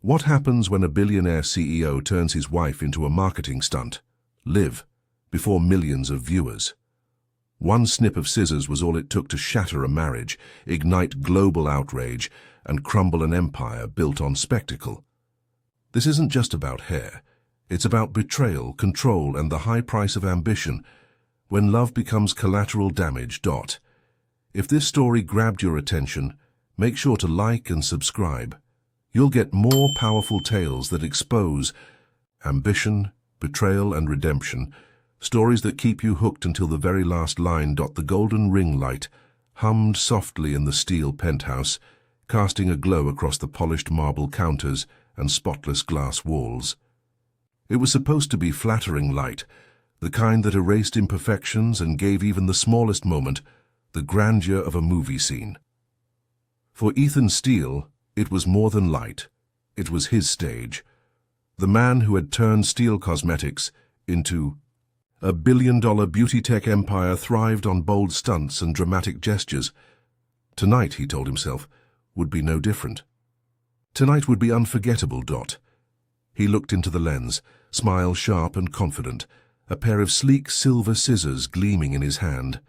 What happens when a billionaire CEO turns his wife into a marketing stunt? Live, before millions of viewers. One snip of scissors was all it took to shatter a marriage, ignite global outrage, and crumble an empire built on spectacle. This isn't just about hair. It's about betrayal, control, and the high price of ambition, when love becomes collateral damage. If this story grabbed your attention, make sure to like and subscribe. You'll get more powerful tales that expose ambition, betrayal, and redemption, stories that keep you hooked until the very last line. The golden ring light hummed softly in the Steele penthouse, casting a glow across the polished marble counters and spotless glass walls. It was supposed to be flattering light, the kind that erased imperfections and gave even the smallest moment the grandeur of a movie scene. For Ethan Steele, it was more than light. It was his stage. The man who had turned Steele Cosmetics into a billion-dollar beauty tech empire thrived on bold stunts and dramatic gestures. Tonight, he told himself, would be no different. Tonight would be unforgettable. He looked into the lens, smile sharp and confident, a pair of sleek silver scissors gleaming in his hand.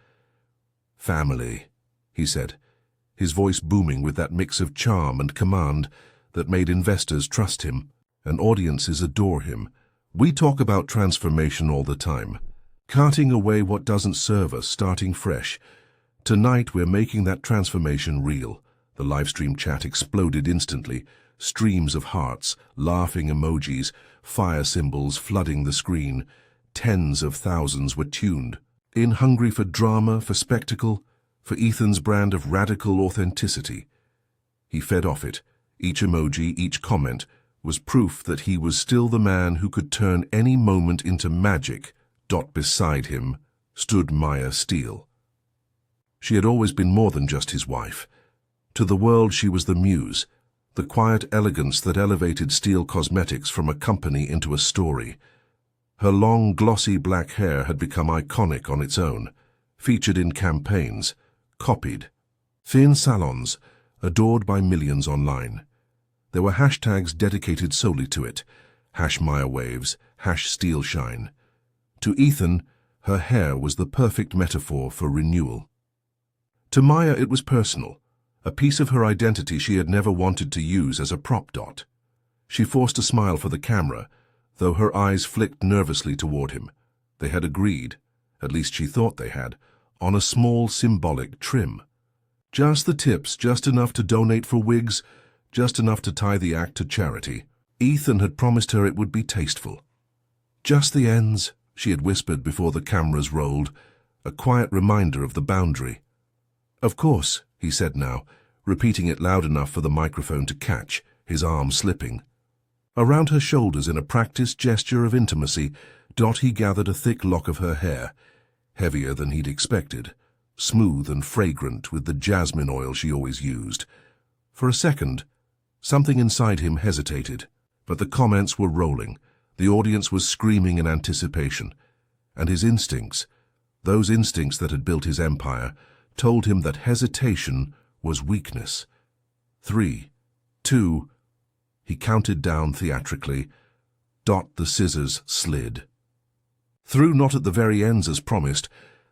"Family," he said, his voice booming with that mix of charm and command that made investors trust him and audiences adore him. "We talk about transformation all the time, carting away what doesn't serve us, starting fresh. Tonight we're making that transformation real." The livestream chat exploded instantly, streams of hearts, laughing emojis, fire symbols flooding the screen. Tens of thousands were tuned in, hungry for drama, for spectacle, for Ethan's brand of radical authenticity. He fed off it. Each emoji, each comment, was proof that he was still the man who could turn any moment into magic. Beside him stood Maya Steele. She had always been more than just his wife. To the world she was the muse, the quiet elegance that elevated Steele Cosmetics from a company into a story. Her long, glossy black hair had become iconic on its own, featured in campaigns, copied, in salons, adored by millions online. There were hashtags dedicated solely to it, #MayaWaves, #SteeleShine. To Ethan, her hair was the perfect metaphor for renewal. To Maya it was personal, a piece of her identity she had never wanted to use as a prop. She forced a smile for the camera, though her eyes flicked nervously toward him. They had agreed, at least she thought they had, on a small symbolic trim. Just the tips, just enough to donate for wigs, just enough to tie the act to charity. Ethan had promised her it would be tasteful. "Just the ends," she had whispered before the cameras rolled, a quiet reminder of the boundary. "Of course," he said now, repeating it loud enough for the microphone to catch, his arm slipping. Around her shoulders, in a practiced gesture of intimacy, he gathered a thick lock of her hair, heavier than he'd expected, smooth and fragrant with the jasmine oil she always used. For a second, something inside him hesitated, but the comments were rolling, the audience was screaming in anticipation, and his instincts, those instincts that had built his empire, told him that hesitation was weakness. 3, 2, he counted down theatrically. The scissors slid. Through, not at the very ends as promised,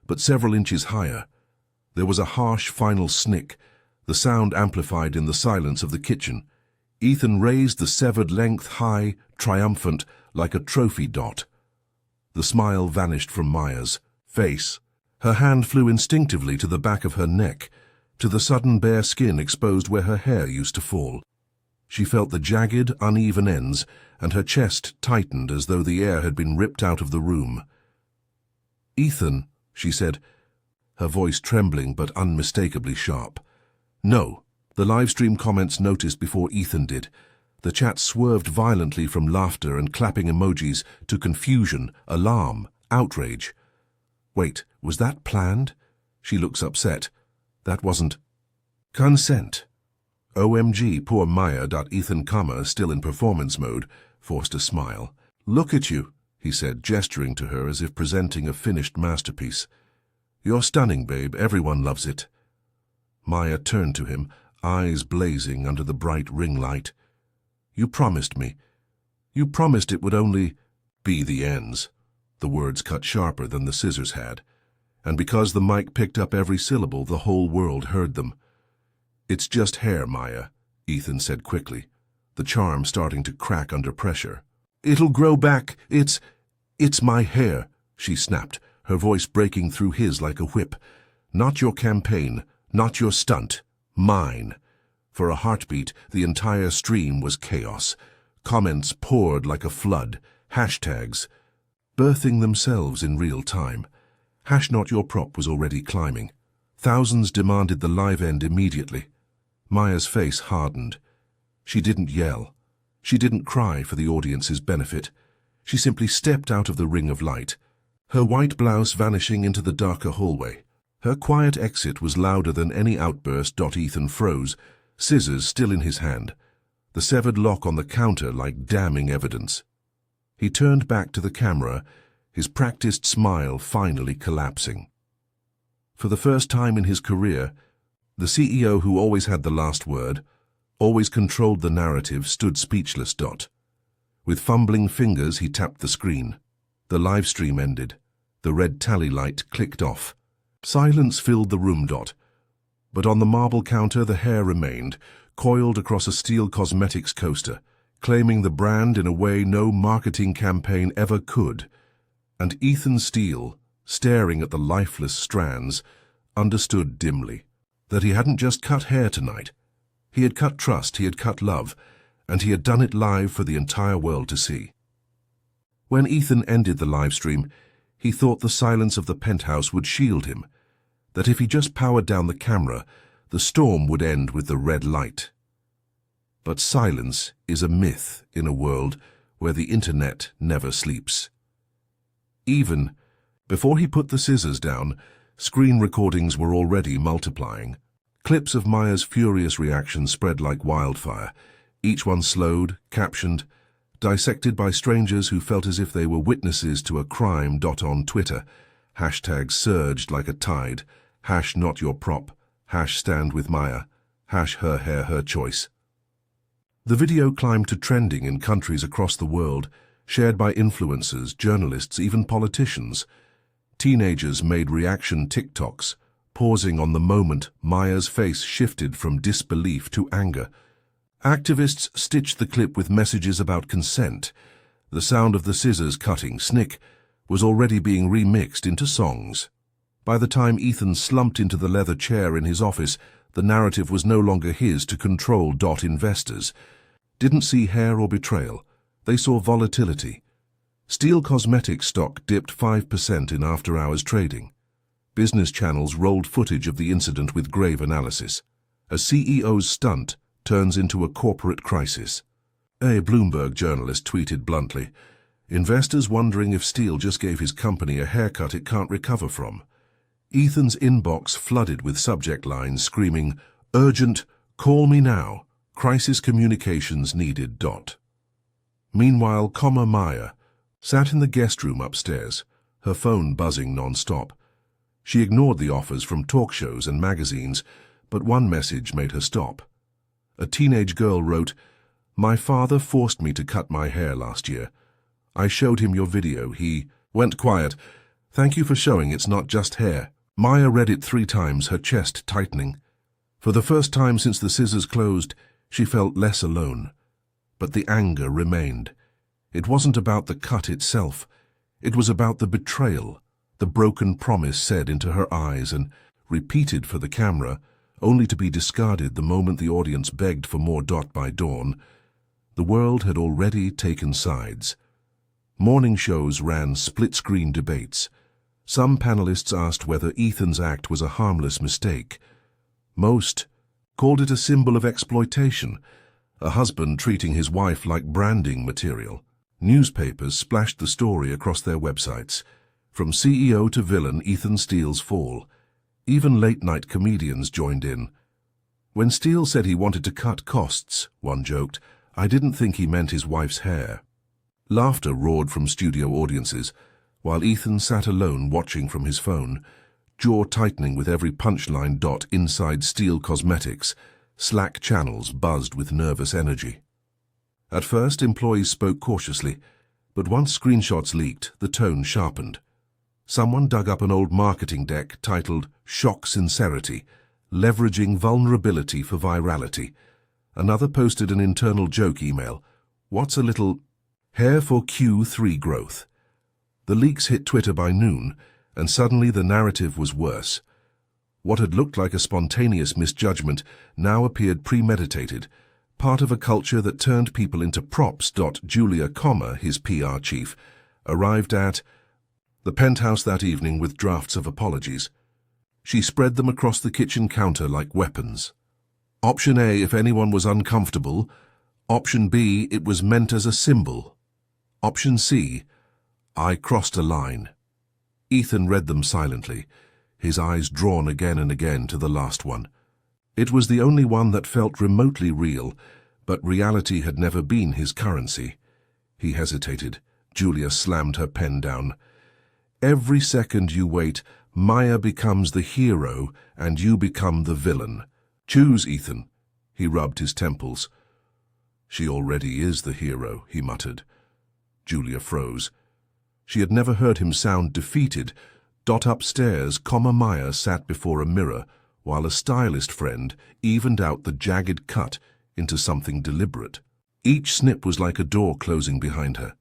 but several inches higher. There was a harsh final snick, the sound amplified in the silence of the kitchen. Ethan raised the severed length high, triumphant, like a trophy. The smile vanished from Maya's face. Her hand flew instinctively to the back of her neck, to the sudden bare skin exposed where her hair used to fall. She felt the jagged, uneven ends, and her chest tightened as though the air had been ripped out of the room. "Ethan," she said, her voice trembling but unmistakably sharp. "No," the livestream comments noticed before Ethan did. The chat swerved violently from laughter and clapping emojis to confusion, alarm, outrage. "Wait, was that planned?" She looks upset. "That wasn't consent." "OMG, poor Maya." Ethan, still in performance mode, forced a smile. "Look at you," he said, gesturing to her as if presenting a finished masterpiece. "You're stunning, babe. Everyone loves it." Maya turned to him, eyes blazing under the bright ring light. You promised me. You promised it would only be the ends. The words cut sharper than the scissors had, and because the mic picked up every syllable, the whole world heard them. It's just hair, Maya, Ethan said quickly, the charm starting to crack under pressure. It'll grow back. It's my hair, she snapped, her voice breaking through his like a whip. Not your campaign, not your stunt, mine. For a heartbeat, the entire stream was chaos. Comments poured like a flood, hashtags, birthing themselves in real time. #NotYourProp was already climbing. Thousands demanded the live end immediately. Maya's face hardened. She didn't yell. She didn't cry for the audience's benefit. She simply stepped out of the ring of light, her white blouse vanishing into the darker hallway. Her quiet exit was louder than any outburst. Ethan froze, scissors still in his hand, the severed lock on the counter like damning evidence. He turned back to the camera, his practiced smile finally collapsing. For the first time in his career, the CEO who always had the last word, always controlled the narrative, stood speechless. With fumbling fingers, he tapped the screen. The live stream ended. The red tally light clicked off. Silence filled the room. But on the marble counter, the hair remained, coiled across a Steele Cosmetics coaster, claiming the brand in a way no marketing campaign ever could. And Ethan Steele, staring at the lifeless strands, understood dimly that he hadn't just cut hair tonight. He had cut trust, he had cut love, and he had done it live for the entire world to see. When Ethan ended the live stream, he thought the silence of the penthouse would shield him, that if he just powered down the camera, the storm would end with the red light. But silence is a myth in a world where the internet never sleeps. Even before he put the scissors down, screen recordings were already multiplying. Clips of Maya's furious reaction spread like wildfire, each one slowed, captioned, dissected by strangers who felt as if they were witnesses to a crime. On Twitter, hashtags surged like a tide, #NotYourProp, #StandWithMaya, #Her Hair, Her Choice. The video climbed to trending in countries across the world, shared by influencers, journalists, even politicians. Teenagers made reaction TikToks, pausing on the moment Maya's face shifted from disbelief to anger. Activists stitched the clip with messages about consent. The sound of the scissors cutting, snick, was already being remixed into songs. By the time Ethan slumped into the leather chair in his office, the narrative was no longer his to control. Investors didn't see hair or betrayal. They saw volatility. Steele Cosmetics stock dipped 5% in after-hours trading. Business channels rolled footage of the incident with grave analysis. A CEO's stunt turns into a corporate crisis. A Bloomberg journalist tweeted bluntly, "Investors wondering if Steele just gave his company a haircut it can't recover from." Ethan's inbox flooded with subject lines screaming, "Urgent, call me now, crisis communications needed." Meanwhile, Maya sat in the guest room upstairs, her phone buzzing non-stop. She ignored the offers from talk shows and magazines, but one message made her stop. A teenage girl wrote, "My father forced me to cut my hair last year. I showed him your video. He went quiet. Thank you for showing it's not just hair." Maya read it 3 times, her chest tightening. For the first time since the scissors closed, she felt less alone. But the anger remained. It wasn't about the cut itself. It was about the betrayal, the broken promise said into her eyes and repeated for the camera, only to be discarded the moment the audience begged for more. By dawn, the world had already taken sides. Morning shows ran split-screen debates. Some panelists asked whether Ethan's act was a harmless mistake. Most called it a symbol of exploitation, a husband treating his wife like branding material. Newspapers splashed the story across their websites. From CEO to villain, Ethan Steele's fall. Even late-night comedians joined in. When Steele said he wanted to cut costs, one joked, "I didn't think he meant his wife's hair." Laughter roared from studio audiences, while Ethan sat alone watching from his phone, jaw tightening with every punchline. Inside Steele Cosmetics, Slack channels buzzed with nervous energy. At first, employees spoke cautiously, but once screenshots leaked, the tone sharpened. Someone dug up an old marketing deck titled "Shock Sincerity," leveraging vulnerability for virality. Another posted an internal joke email, "What's a little hair for Q3 growth?" The leaks hit Twitter by noon, and suddenly the narrative was worse. What had looked like a spontaneous misjudgment now appeared premeditated, part of a culture that turned people into props. Julia, his PR chief, arrived at the penthouse that evening with drafts of apologies. She spread them across the kitchen counter like weapons. Option A, if anyone was uncomfortable. Option B, it was meant as a symbol. Option C, I crossed a line. Ethan read them silently, his eyes drawn again and again to the last one. It was the only one that felt remotely real, but reality had never been his currency. He hesitated. Julia slammed her pen down. Every second you wait, Maya becomes the hero and you become the villain. Choose, Ethan. He rubbed his temples. She already is the hero, he muttered. Julia froze. She had never heard him sound defeated. Upstairs, Maya sat before a mirror, while a stylist friend evened out the jagged cut into something deliberate. Each snip was like a door closing behind her.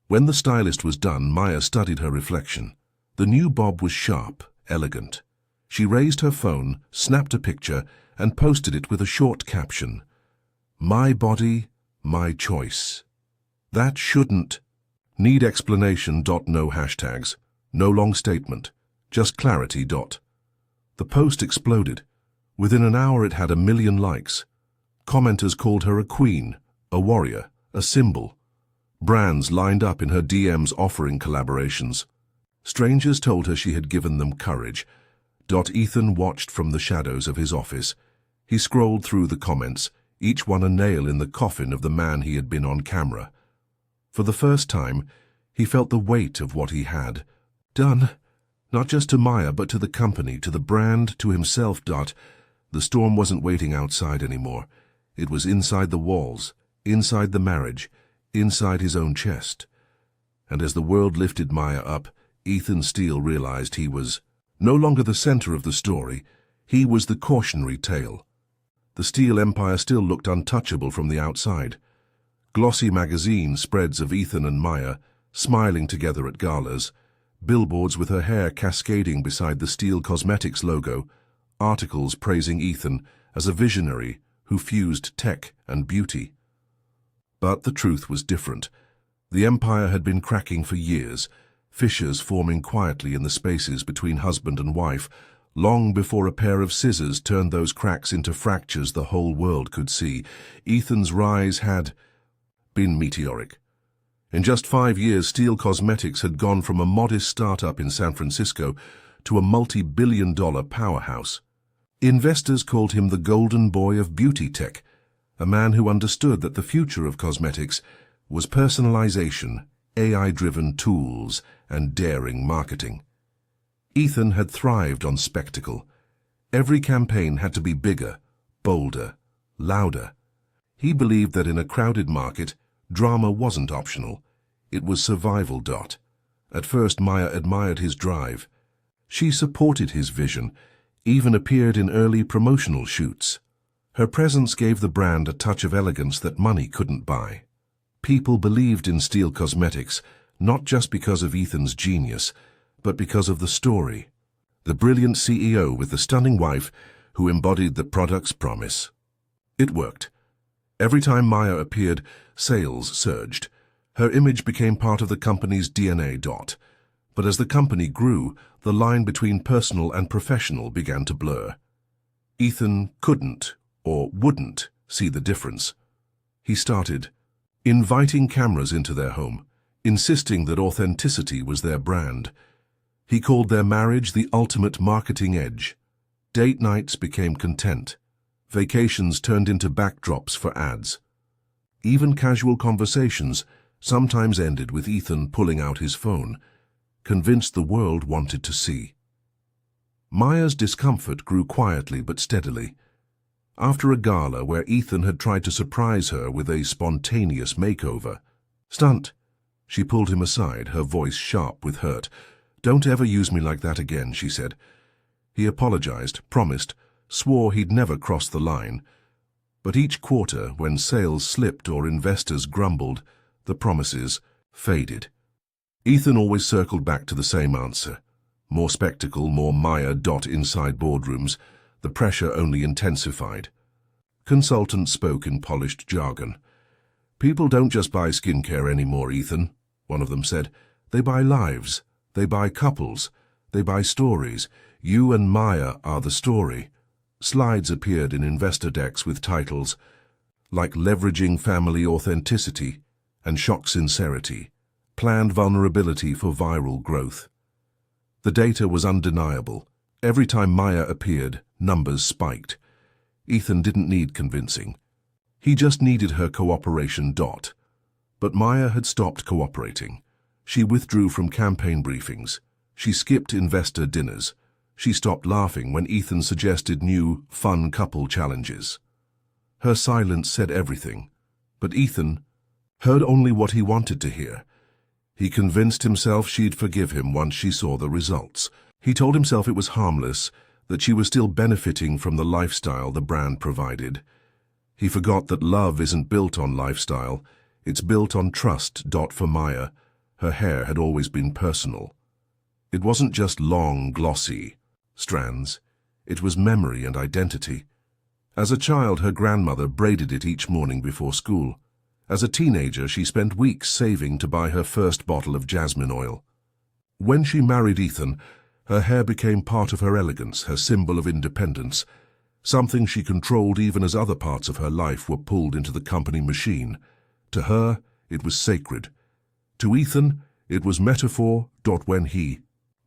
When the stylist was done, Maya studied her reflection. The new bob was sharp, elegant. She raised her phone, snapped a picture, and posted it with a short caption. My body, my choice. That shouldn't need explanation. No hashtags, no long statement, just clarity. The post exploded. Within an hour it had 1 million likes. Commenters called her a queen, a warrior, a symbol. Brands lined up in her DMs offering collaborations. Strangers told her she had given them courage. Ethan watched from the shadows of his office. He scrolled through the comments, each one a nail in the coffin of the man he had been on camera. For the first time, he felt the weight of what he had done, not just to Maya, but to the company, to the brand, to himself. The storm wasn't waiting outside anymore. It was inside the walls, inside the marriage, inside his own chest. And as the world lifted Maya up, Ethan Steele realized he was no longer the center of the story. He was the cautionary tale. The Steele empire still looked untouchable from the outside. Glossy magazine spreads of Ethan and Maya, smiling together at galas, billboards with her hair cascading beside the Steele Cosmetics logo, articles praising Ethan as a visionary who fused tech and beauty. But the truth was different. The empire had been cracking for years, fissures forming quietly in the spaces between husband and wife, long before a pair of scissors turned those cracks into fractures the whole world could see. Ethan's rise had been meteoric. In just 5 years, Steele Cosmetics had gone from a modest startup in San Francisco to a multi-billion-dollar powerhouse. Investors called him the golden boy of beauty tech, a man who understood that the future of cosmetics was personalization, AI-driven tools, and daring marketing. Ethan had thrived on spectacle. Every campaign had to be bigger, bolder, louder. He believed that in a crowded market, drama wasn't optional. It was survival. At first, Maya admired his drive. She supported his vision, even appeared in early promotional shoots. Her presence gave the brand a touch of elegance that money couldn't buy. People believed in Steele Cosmetics, not just because of Ethan's genius, but because of the story. The brilliant CEO with the stunning wife who embodied the product's promise. It worked. Every time Maya appeared, sales surged. Her image became part of the company's DNA. But as the company grew, the line between personal and professional began to blur. Ethan couldn't, or wouldn't, see the difference. He started inviting cameras into their home, insisting that authenticity was their brand. He called their marriage the ultimate marketing edge. Date nights became content. Vacations turned into backdrops for ads. Even casual conversations sometimes ended with Ethan pulling out his phone, convinced the world wanted to see. Maya's discomfort grew quietly but steadily. after a gala where Ethan had tried to surprise her with a spontaneous makeover. "Stunt." She pulled him aside, her voice sharp with hurt. "Don't ever use me like that again," she said. He apologized, promised, swore he'd never cross the line. But each quarter, when sales slipped or investors grumbled, the promises faded. Ethan always circled back to the same answer. More spectacle, more Maya. Inside boardrooms, the pressure only intensified. Consultants spoke in polished jargon. "People don't just buy skincare anymore, Ethan," one of them said. "They buy lives. They buy couples. They buy stories. You and Maya are the story." Slides appeared in investor decks with titles like "Leveraging Family Authenticity" and "Shock Sincerity, Planned Vulnerability for Viral Growth." The data was undeniable. Every time Maya appeared, numbers spiked. Ethan didn't need convincing. He just needed her cooperation. But Maya had stopped cooperating. She withdrew from campaign briefings. She skipped investor dinners. She stopped laughing when Ethan suggested new, fun couple challenges. Her silence said everything, but Ethan heard only what he wanted to hear. He convinced himself she'd forgive him once she saw the results. He told himself it was harmless, that she was still benefiting from the lifestyle the brand provided. He forgot that love isn't built on lifestyle, it's built on trust. For Maya, her hair had always been personal. It wasn't just long, glossy strands. It was memory and identity. As a child, her grandmother braided it each morning before school. As a teenager, she spent weeks saving to buy her first bottle of jasmine oil. When she married Ethan, her hair became part of her elegance, her symbol of independence, something she controlled even as other parts of her life were pulled into the company machine. To her, it was sacred. To Ethan, it was metaphor. When he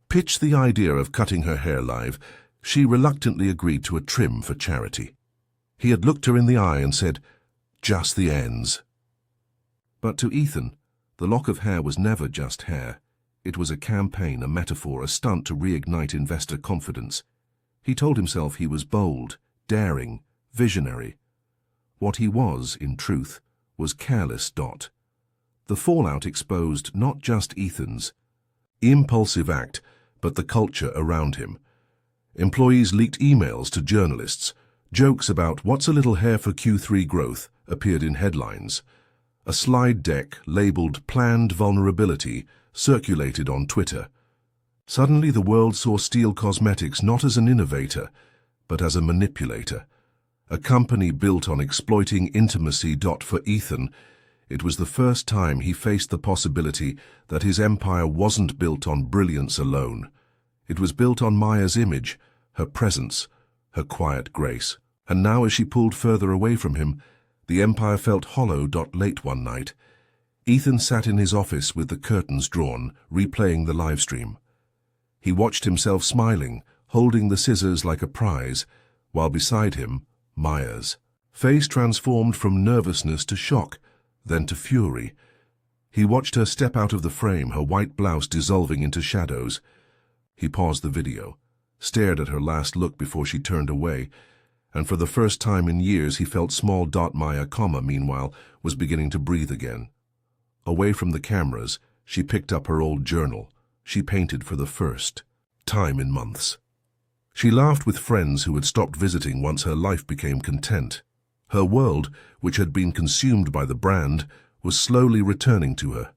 pitched the idea of cutting her hair live, she reluctantly agreed to a trim for charity. He had looked her in the eye and said, "Just the ends." But to Ethan, the lock of hair was never just hair. It was a campaign, a metaphor, a stunt to reignite investor confidence. He told himself he was bold, daring, visionary. What he was, in truth, was careless. The fallout exposed not just Ethan's impulsive act, but the culture around him. Employees leaked emails to journalists. Jokes about "what's a little hair for Q3 growth" appeared in headlines. A slide deck labeled "Planned Vulnerability" circulated on Twitter. Suddenly the world saw Steele Cosmetics not as an innovator, but as a manipulator. A company built on exploiting intimacy. For Ethan, it was the first time he faced the possibility that his empire wasn't built on brilliance alone. It was built on Maya's image, her presence, her quiet grace. And now, as she pulled further away from him, the empire felt hollow. Late one night, Ethan sat in his office with the curtains drawn, replaying the livestream. He watched himself smiling, holding the scissors like a prize, while beside him, Maya's face transformed from nervousness to shock, then to fury. He watched her step out of the frame, her white blouse dissolving into shadows. He paused the video, stared at her last look before she turned away, and for the first time in years he felt small. Maya, meanwhile, was beginning to breathe again. Away from the cameras, she picked up her old journal. She painted for the first time in months. She laughed with friends who had stopped visiting once her life became content. Her world, which had been consumed by the brand, was slowly returning to her.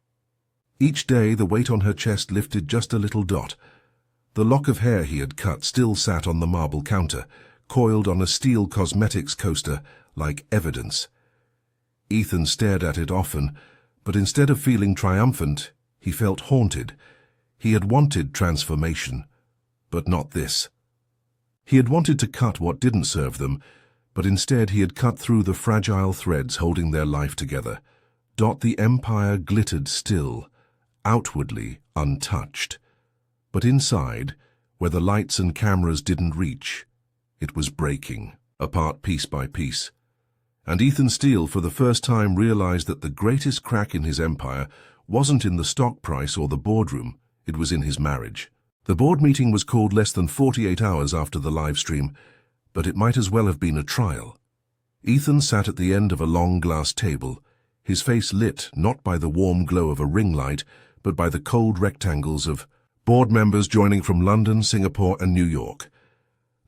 Each day the weight on her chest lifted just a little. The lock of hair he had cut still sat on the marble counter, coiled on a Steele Cosmetics coaster like evidence. Ethan stared at it often, but instead of feeling triumphant, he felt haunted. He had wanted transformation, but not this. He had wanted to cut what didn't serve them, but instead he had cut through the fragile threads holding their life together. The empire glittered still, outwardly untouched. But inside, where the lights and cameras didn't reach, it was breaking, apart piece by piece. And Ethan Steele for the first time realized that the greatest crack in his empire wasn't in the stock price or the boardroom, it was in his marriage. The board meeting was called less than 48 hours after the live stream, but it might as well have been a trial. Ethan sat at the end of a long glass table, his face lit not by the warm glow of a ring light, but by the cold rectangles of board members joining from London, Singapore, and New York.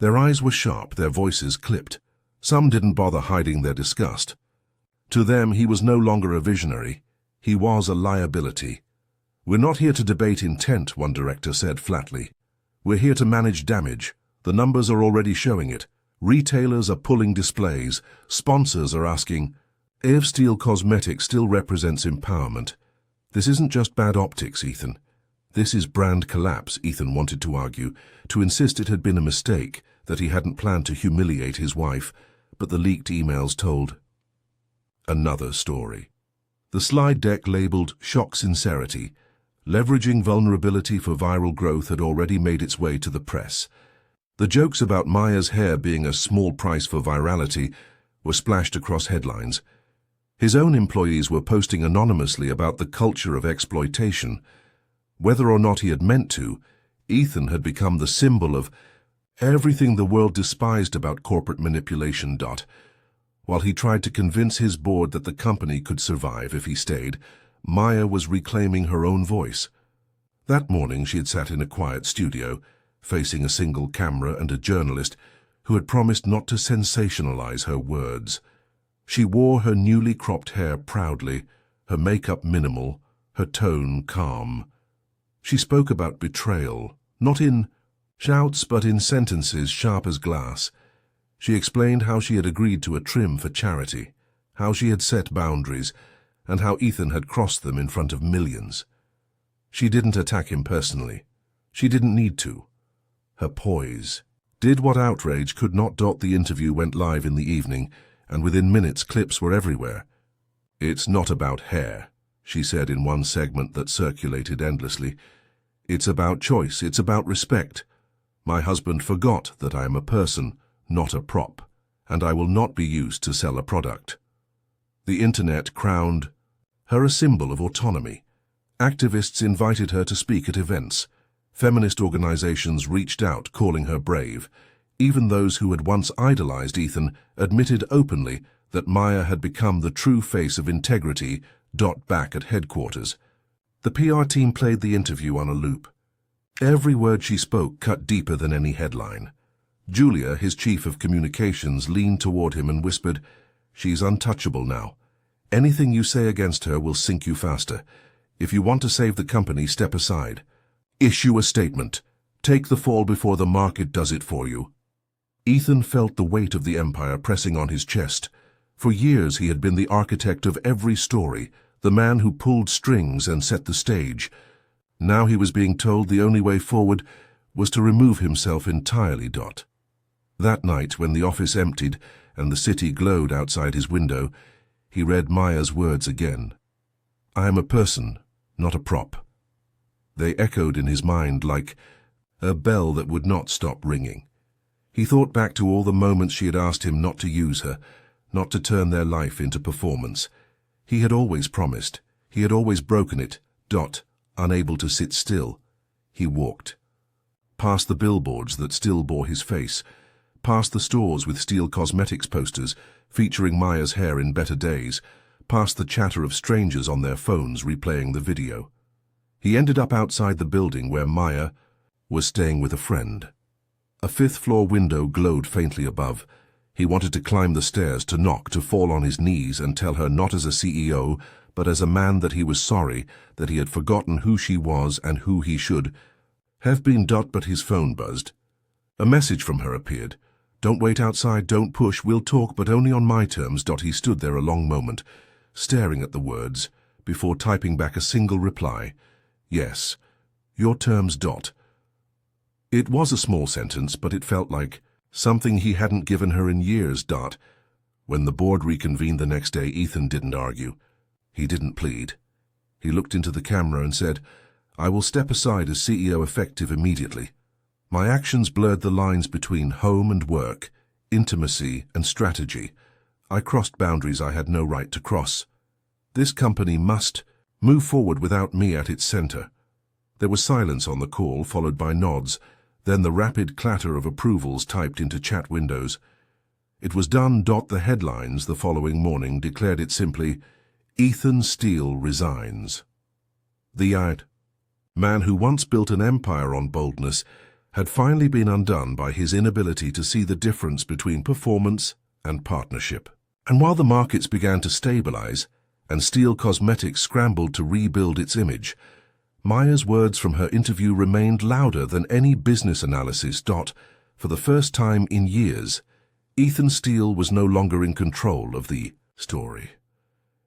Their eyes were sharp, their voices clipped. Some didn't bother hiding their disgust. To them, he was no longer a visionary. He was a liability. "We're not here to debate intent," one director said flatly. "We're here to manage damage. The numbers are already showing it. Retailers are pulling displays. Sponsors are asking, if Steele Cosmetics still represents empowerment. This isn't just bad optics, Ethan. This is brand collapse," Ethan wanted to argue, to insist it had been a mistake, that he hadn't planned to humiliate his wife, but the leaked emails told another story. The slide deck labeled "Shock Sincerity," leveraging vulnerability for viral growth, had already made its way to the press. The jokes about Maya's hair being a small price for virality were splashed across headlines. His own employees were posting anonymously about the culture of exploitation. Whether or not he had meant to, Ethan had become the symbol of everything the world despised about corporate manipulation. While he tried to convince his board that the company could survive if he stayed, Maya was reclaiming her own voice. That morning she had sat in a quiet studio, facing a single camera and a journalist who had promised not to sensationalize her words. She wore her newly cropped hair proudly, her makeup minimal, her tone calm. She spoke about betrayal, not in shouts but in sentences sharp as glass. She explained how she had agreed to a trim for charity, how she had set boundaries, and how Ethan had crossed them in front of millions. She didn't attack him personally. She didn't need to. Her poise did what outrage could not. The interview went live in the evening, and within minutes clips were everywhere. "It's not about hair," she said in one segment that circulated endlessly. "It's about choice, it's about respect. My husband forgot that I am a person, not a prop, and I will not be used to sell a product." The internet crowned her a symbol of autonomy. Activists invited her to speak at events. Feminist organizations reached out, calling her brave. Even those who had once idolized Ethan admitted openly that Maya had become the true face of integrity. Back at headquarters, the PR team played the interview on a loop. Every word she spoke cut deeper than any headline. Julia, his chief of communications, leaned toward him and whispered, "She's untouchable now. Anything you say against her will sink you faster. If you want to save the company, step aside. Issue a statement. Take the fall before the market does it for you." Ethan felt the weight of the empire pressing on his chest. For years he had been the architect of every story, the man who pulled strings and set the stage. Now he was being told the only way forward was to remove himself entirely. That night, when the office emptied and the city glowed outside his window, he read Maya's words again. "I am a person, not a prop." They echoed in his mind like a bell that would not stop ringing. He thought back to all the moments she had asked him not to use her, not to turn their life into performance. He had always promised. He had always broken it. Unable to sit still, he walked. Past the billboards that still bore his face, past the stores with Steele Cosmetics posters featuring Maya's hair in better days, past the chatter of strangers on their phones replaying the video. He ended up outside the building where Maya was staying with a friend. A fifth-floor window glowed faintly above. He wanted to climb the stairs, to knock, to fall on his knees and tell her not as a CEO, but as a man that he was sorry, that he had forgotten who she was and who he should have been. But his phone buzzed. A message from her appeared. "Don't wait outside, don't push, we'll talk, but only on my terms." He stood there a long moment, staring at the words, before typing back a single reply. "Yes, your terms." It was a small sentence, but it felt like something he hadn't given her in years. When the board reconvened the next day, Ethan didn't argue. He didn't plead. He looked into the camera and said, "I will step aside as CEO effective immediately. My actions blurred the lines between home and work, intimacy and strategy. I crossed boundaries I had no right to cross. This company must move forward without me at its center." There was silence on the call, followed by nods, then the rapid clatter of approvals typed into chat windows. It was done. The headlines the following morning declared it simply, Ethan Steele resigns. The man who once built an empire on boldness had finally been undone by his inability to see the difference between performance and partnership. And while the markets began to stabilize and Steele Cosmetics scrambled to rebuild its image, Maya's words from her interview remained louder than any business analysis. For the first time in years, Ethan Steele was no longer in control of the story.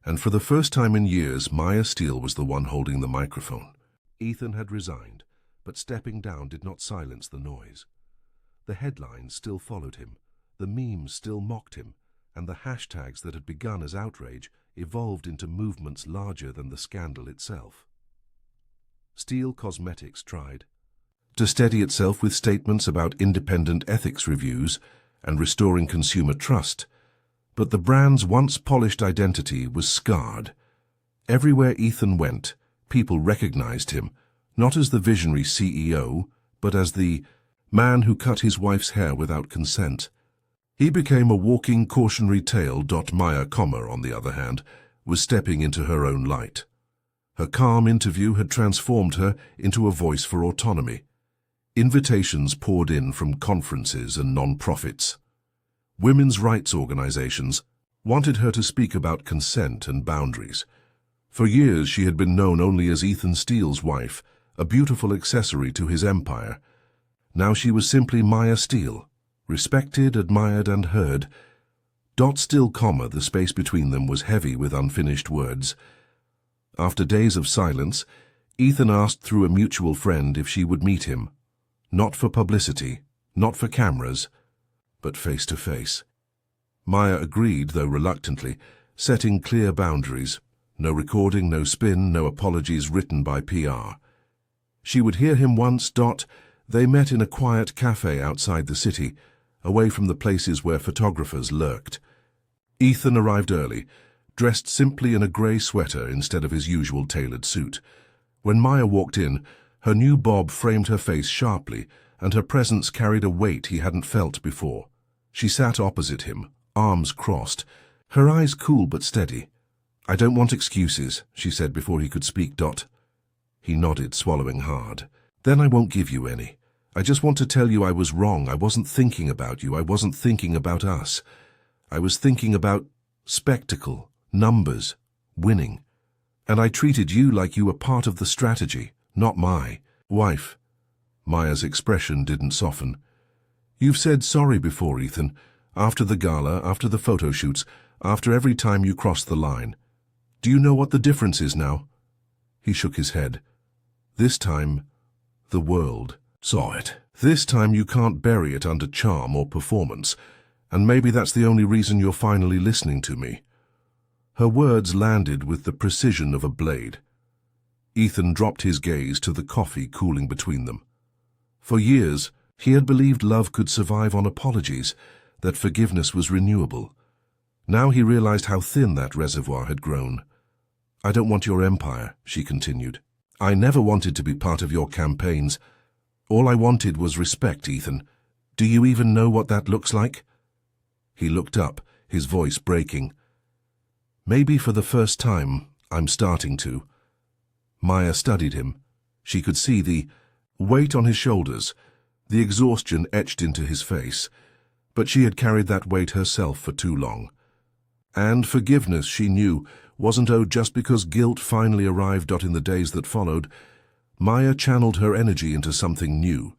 And for the first time in years, Maya Steele was the one holding the microphone. Ethan had resigned, but stepping down did not silence the noise. The headlines still followed him, the memes still mocked him, and the hashtags that had begun as outrage evolved into movements larger than the scandal itself. Steele Cosmetics tried to steady itself with statements about independent ethics reviews and restoring consumer trust, but the brand's once polished identity was scarred. Everywhere Ethan went, people recognized him, not as the visionary CEO, but as the man who cut his wife's hair without consent. He became a walking cautionary tale. Maya, on the other hand, was stepping into her own light. Her calm interview had transformed her into a voice for autonomy. Invitations poured in from conferences and non-profits. Women's rights organizations wanted her to speak about consent and boundaries. For years she had been known only as Ethan Steele's wife, a beautiful accessory to his empire. Now she was simply Maya Steele, respected, admired, and heard. Still, the space between them was heavy with unfinished words. After days of silence, Ethan asked through a mutual friend if she would meet him. Not for publicity, not for cameras, but face to face. Maya agreed, though reluctantly, setting clear boundaries. No recording, no spin, no apologies written by PR. She would hear him once. They met in a quiet cafe outside the city, away from the places where photographers lurked. Ethan arrived early, dressed simply in a grey sweater instead of his usual tailored suit. When Maya walked in, her new bob framed her face sharply, and her presence carried a weight he hadn't felt before. She sat opposite him, arms crossed, her eyes cool but steady. "I don't want excuses," she said before he could speak. He nodded, swallowing hard. "Then I won't give you any. I just want to tell you I was wrong. I wasn't thinking about you. I wasn't thinking about us. I was thinking about spectacle, numbers, winning. And I treated you like you were part of the strategy, not my wife." Maya's expression didn't soften. "You've said sorry before, Ethan. After the gala, after the photo shoots, after every time you crossed the line. Do you know what the difference is now?" He shook his head. "This time, the world saw it. This time you can't bury it under charm or performance, and maybe that's the only reason you're finally listening to me." Her words landed with the precision of a blade. Ethan dropped his gaze to the coffee cooling between them. For years, he had believed love could survive on apologies, that forgiveness was renewable. Now he realized how thin that reservoir had grown. "I don't want your empire," she continued. "I never wanted to be part of your campaigns. All I wanted was respect, Ethan. Do you even know what that looks like?" He looked up, his voice breaking. "Maybe for the first time, I'm starting to." Maya studied him. She could see the weight on his shoulders, the exhaustion etched into his face. But she had carried that weight herself for too long. And forgiveness, she knew, wasn't owed just because guilt finally arrived. In the days that followed, Maya channeled her energy into something new.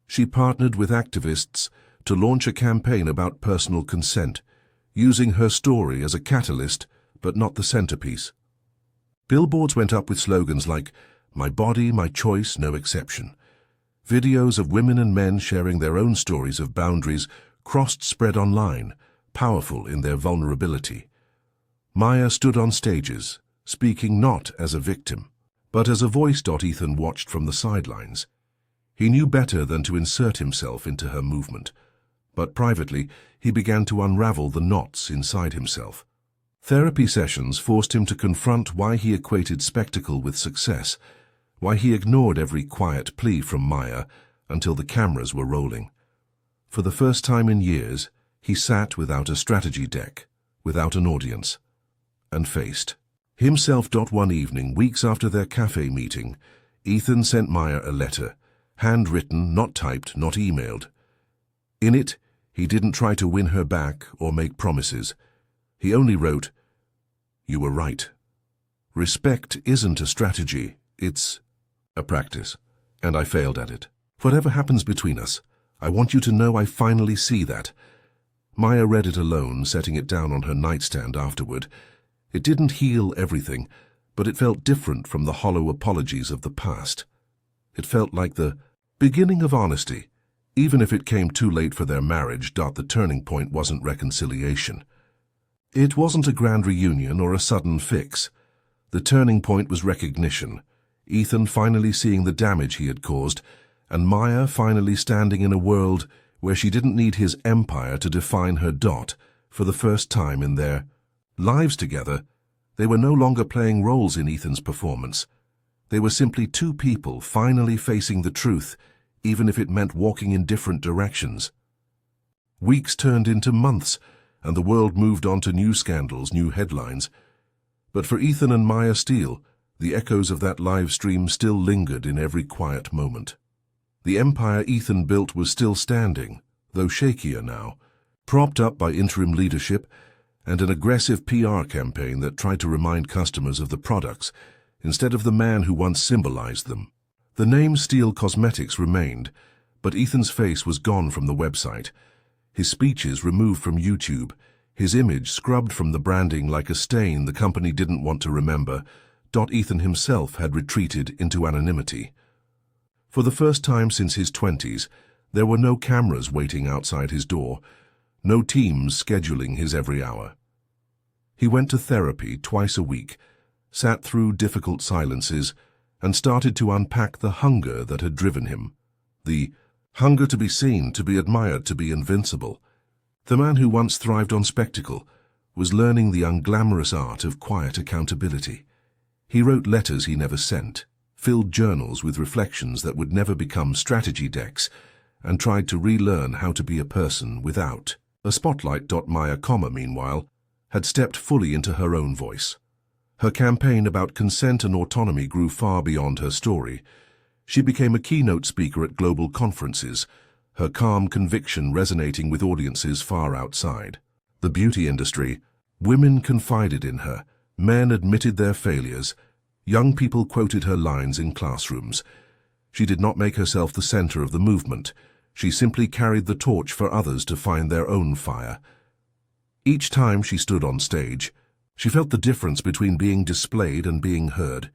She partnered with activists to launch a campaign about personal consent, using her story as a catalyst, but not the centerpiece. Billboards went up with slogans like, "My body, my choice, no exception." Videos of women and men sharing their own stories of boundaries crossed spread online, powerful in their vulnerability. Maya stood on stages, speaking not as a victim, but as a voice. Ethan watched from the sidelines. He knew better than to insert himself into her movement, but privately he began to unravel the knots inside himself. Therapy sessions forced him to confront why he equated spectacle with success, why he ignored every quiet plea from Maya until the cameras were rolling. For the first time in years, He sat without a strategy deck, without an audience, and faced himself. One evening, weeks after their cafe meeting, Ethan sent Maya a letter, handwritten, not typed, not emailed. In it, he didn't try to win her back or make promises. He only wrote, "You were right. Respect isn't a strategy, it's a practice, and I failed at it. Whatever happens between us, I want you to know I finally see that." Maya read it alone, setting it down on her nightstand afterward. It didn't heal everything, but it felt different from the hollow apologies of the past. It felt like the beginning of honesty, even if it came too late for their marriage. The turning point wasn't reconciliation. It wasn't a grand reunion or a sudden fix. The turning point was recognition, Ethan finally seeing the damage he had caused, and Maya finally standing in a world where she didn't need his empire to define her. For the first time in their lives together, they were no longer playing roles in Ethan's performance. They were simply two people finally facing the truth, even if it meant walking in different directions. Weeks turned into months, and the world moved on to new scandals, new headlines. But for Ethan and Maya Steele, the echoes of that live stream still lingered in every quiet moment. The empire Ethan built was still standing, though shakier now, propped up by interim leadership and an aggressive PR campaign that tried to remind customers of the products instead of the man who once symbolized them. The name Steele Cosmetics remained, but Ethan's face was gone from the website, his speeches removed from YouTube, his image scrubbed from the branding like a stain the company didn't want to remember. Ethan himself had retreated into anonymity. For the first time since his 20s, there were no cameras waiting outside his door, no teams scheduling his every hour. He went to therapy twice a week, sat through difficult silences, and started to unpack the hunger that had driven him. The hunger to be seen, to be admired, to be invincible. The man who once thrived on spectacle was learning the unglamorous art of quiet accountability. He wrote letters he never sent, filled journals with reflections that would never become strategy decks, and tried to relearn how to be a person without a spotlight. Maya, meanwhile, had stepped fully into her own voice. Her campaign about consent and autonomy grew far beyond her story. She became a keynote speaker at global conferences, her calm conviction resonating with audiences far outside the beauty industry. Women confided in her, men admitted their failures, young people quoted her lines in classrooms. She did not make herself the center of the movement. She simply carried the torch for others to find their own fire. Each time she stood on stage, she felt the difference between being displayed and being heard.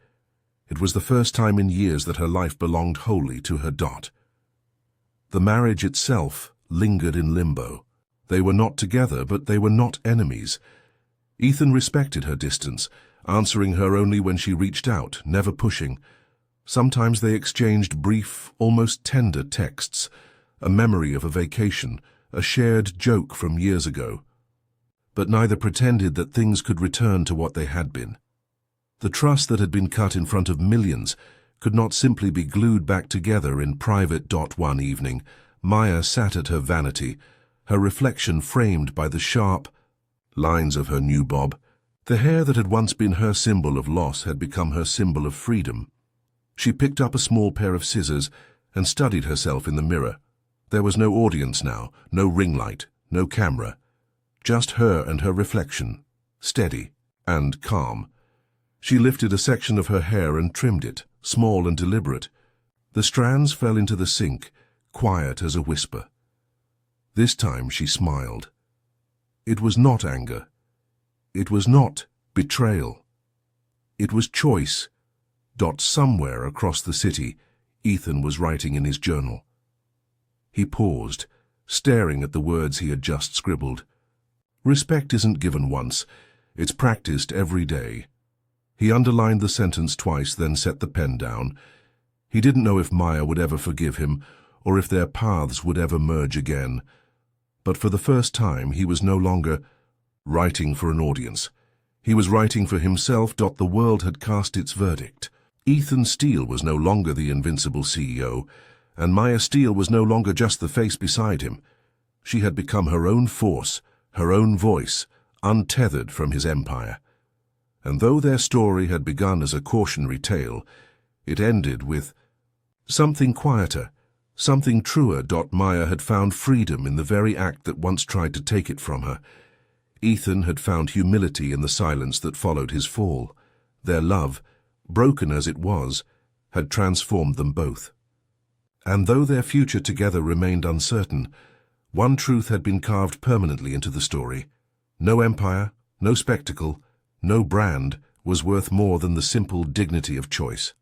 It was the first time in years that her life belonged wholly to her. The marriage itself lingered in limbo. They were not together, but they were not enemies. Ethan respected her distance, answering her only when she reached out, never pushing. Sometimes they exchanged brief, almost tender texts, a memory of a vacation, a shared joke from years ago. But neither pretended that things could return to what they had been. The trust that had been cut in front of millions could not simply be glued back together in private. One evening, Maya sat at her vanity, her reflection framed by the sharp lines of her new bob. The hair that had once been her symbol of loss had become her symbol of freedom. She picked up a small pair of scissors and studied herself in the mirror. There was no audience now, no ring light, no camera. Just her and her reflection, steady and calm. She lifted a section of her hair and trimmed it, small and deliberate. The strands fell into the sink, quiet as a whisper. This time she smiled. It was not anger. It was not betrayal. It was choice. Somewhere across the city, Ethan was writing in his journal. He paused, staring at the words he had just scribbled. Respect isn't given once, it's practiced every day. He underlined the sentence twice, then set the pen down. He didn't know if Maya would ever forgive him, or if their paths would ever merge again. But for the first time, he was no longer writing for an audience. He was writing for himself. The world had cast its verdict. Ethan Steele was no longer the invincible CEO, and Maya Steele was no longer just the face beside him. She had become her own force, her own voice, untethered from his empire. And though their story had begun as a cautionary tale, it ended with something quieter, something truer. Maya had found freedom in the very act that once tried to take it from her. Ethan had found humility in the silence that followed his fall. Their love, broken as it was, had transformed them both. And though their future together remained uncertain, one truth had been carved permanently into the story. No empire, no spectacle, no brand was worth more than the simple dignity of choice.